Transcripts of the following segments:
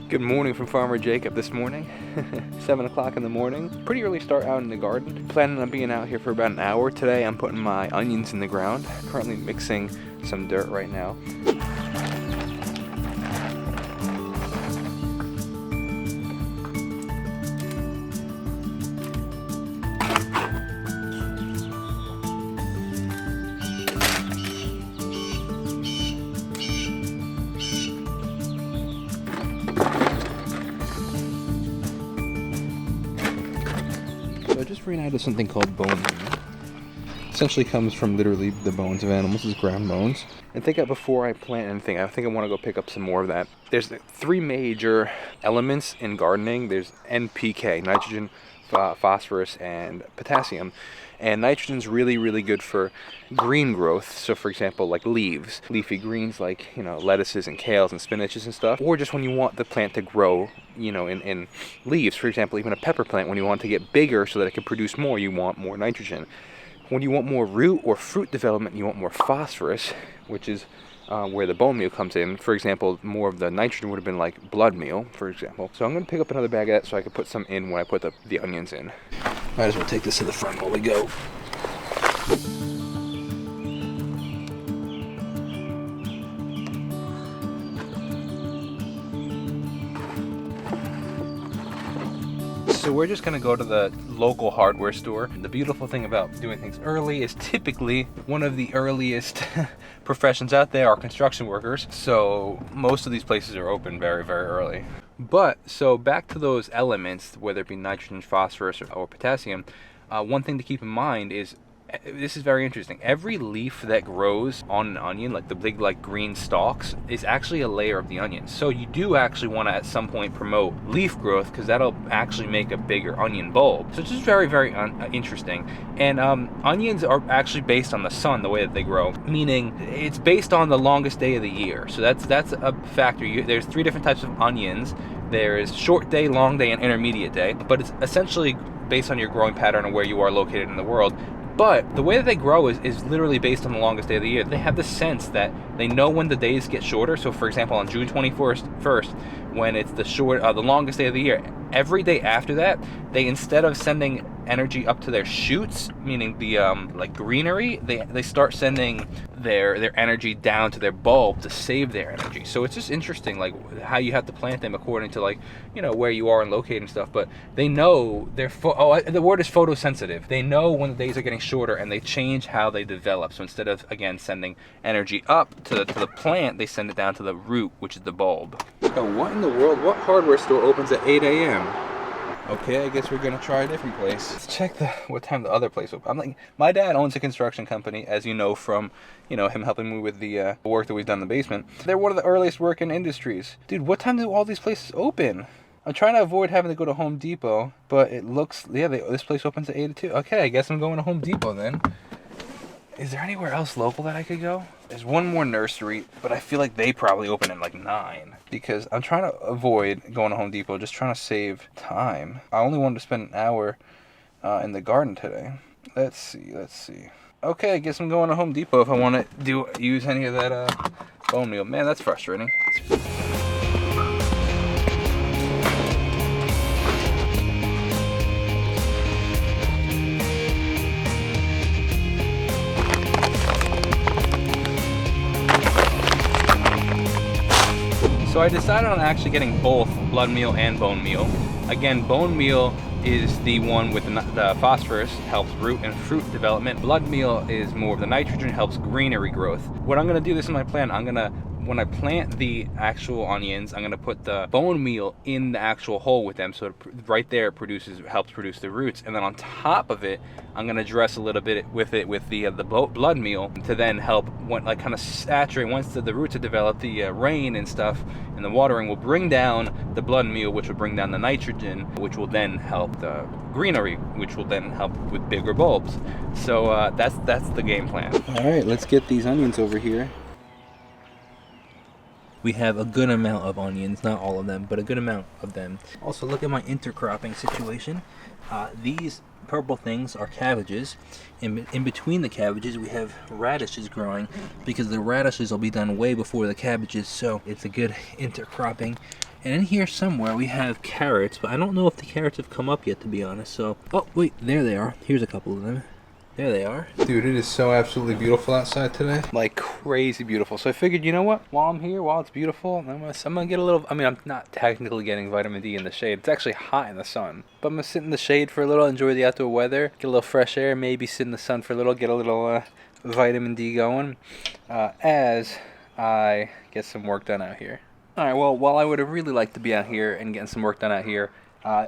Good morning from Farmer Jacob this morning. 7 o'clock in the morning. Pretty early start out in the garden. Planning on being out here for about an hour today. I'm putting my onions in the ground. Currently mixing some dirt right now. So I just reunited something called bone meal. Essentially comes from literally the bones of animals, is ground bones. And think of before I plant anything, I think I want to go pick up some more of that. There's three major elements in gardening. There's NPK, nitrogen, phosphorus, and potassium. And nitrogen's really good for green growth. So for example, like leaves, leafy greens like, lettuces and kales and spinaches and stuff. Or just when you want the plant to grow, in leaves. For example, even a pepper plant, when you want it to get bigger so that it can produce more, you want more nitrogen. When you want more root or fruit development, you want more phosphorus, which is where the bone meal comes in. For example, more of the nitrogen would have been like blood meal, for example. So I'm going to pick up another bag of that so I can put some in when I put the onions in. Might as well take this to the front while we go. So we're just gonna go to the local hardware store. The beautiful thing about doing things early is typically one of the earliest professions out there are construction workers. So most of these places are open very early. But so back to those elements, whether it be nitrogen, phosphorus, or potassium, one thing to keep in mind is, this is very interesting. Every leaf that grows on an onion, like the big green stalks, is actually a layer of the onion. So you do actually want to at some point promote leaf growth, because that'll actually make a bigger onion bulb. So it's just very interesting. And onions are actually based on the sun, the way that they grow, meaning it's based on the longest day of the year. So that's a factor. There's three different types of onions. There's short day, long day, and intermediate day. But it's essentially based on your growing pattern and where you are located in the world. But the way that they grow is literally based on the longest day of the year. They have the sense that they know when the days get shorter. So for example, on June 21st, when it's the longest day of the year, every day after that, they, instead of sending energy up to their shoots, meaning the greenery, they start sending their energy down to their bulb to save their energy. So it's just interesting, like how you have to plant them according to where you are and located and stuff. But they know the word is photosensitive. They know when the days are getting shorter, and they change how they develop. So instead of, again, sending energy up to the plant, they send it down to the root, which is the bulb. So what in the world? What hardware store opens at 8 a.m.? Okay, I guess we're gonna try a different place. Let's check what time the other place opens. My dad owns a construction company, as you know from, him helping me with the work that we've done in the basement. They're one of the earliest working industries. Dude, what time do all these places open? I'm trying to avoid having to go to Home Depot, but it looks, this place opens at 8 to 2. Okay, I guess I'm going to Home Depot then. Is there anywhere else local that I could go? There's one more nursery, but I feel like they probably open at 9, because I'm trying to avoid going to Home Depot, just trying to save time. I only wanted to spend an hour in the garden today. Let's see. Okay, I guess I'm going to Home Depot if I want to use any of that bone meal. Man, that's frustrating. So I decided on actually getting both blood meal and bone meal. Again, bone meal is the one with the phosphorus, helps root and fruit development. Blood meal is more of the nitrogen, helps greenery growth. What I'm gonna do, this is my plan, when I plant the actual onions, I'm gonna put the bone meal in the actual hole with them, so right there it helps produce the roots, and then on top of it, I'm gonna dress a little bit with the blood meal to then help kind of saturate. Once the roots have developed, the rain and stuff and the watering will bring down the blood meal, which will bring down the nitrogen, which will then help the greenery, which will then help with bigger bulbs. So that's the game plan. All right, let's get these onions over here. We have a good amount of onions, not all of them, but a good amount of them. Also, look at my intercropping situation. These purple things are cabbages. In between the cabbages we have radishes growing, because the radishes will be done way before the cabbages, so it's a good intercropping. And in here somewhere we have carrots, but I don't know if the carrots have come up yet, to be honest. So, oh wait, there they are. Here's a couple of them. There they are. Dude, it is so absolutely beautiful outside today. Like crazy beautiful. So I figured, you know what? While I'm here, while it's beautiful, I'm gonna get a little, I mean, I'm not technically getting vitamin D in the shade. It's actually hot in the sun. But I'm gonna sit in the shade for a little, enjoy the outdoor weather, get a little fresh air, maybe sit in the sun for a little, get a little vitamin D going, as I get some work done out here. Alright, well, while I would have really liked to be out here and getting some work done out here,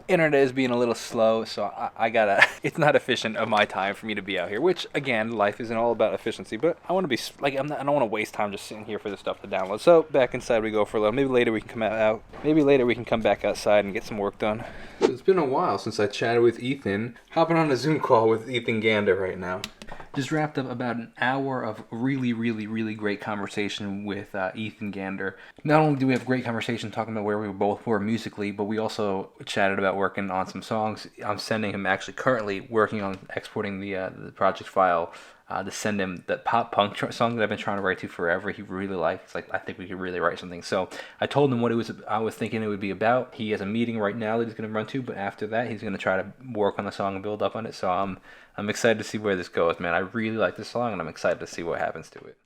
internet is being a little slow, so I gotta, it's not efficient of my time for me to be out here, which, again, life isn't all about efficiency, but I want to be, like, I don't want to waste time just sitting here for this stuff to download. So, back inside we go for a little. Maybe later we can come back outside and get some work done. So it's been a while since I chatted with Ethan. Hopping on a Zoom call with Ethan Gander right now. Just wrapped up about an hour of really, really, really great conversation with Ethan Gander. Not only do we have great conversation talking about where we both were musically, but we also chatted about working on some songs. I'm sending him, actually currently working on exporting the project file to send him the pop punk song that I've been trying to write to forever. He really likes. Like, I think we could really write something. So I told him what I was thinking it would be about. He has a meeting right now that he's going to run to, but after that he's going to try to work on the song and build up on it. So I'm excited to see where this goes, man. I really like this song, and I'm excited to see what happens to it.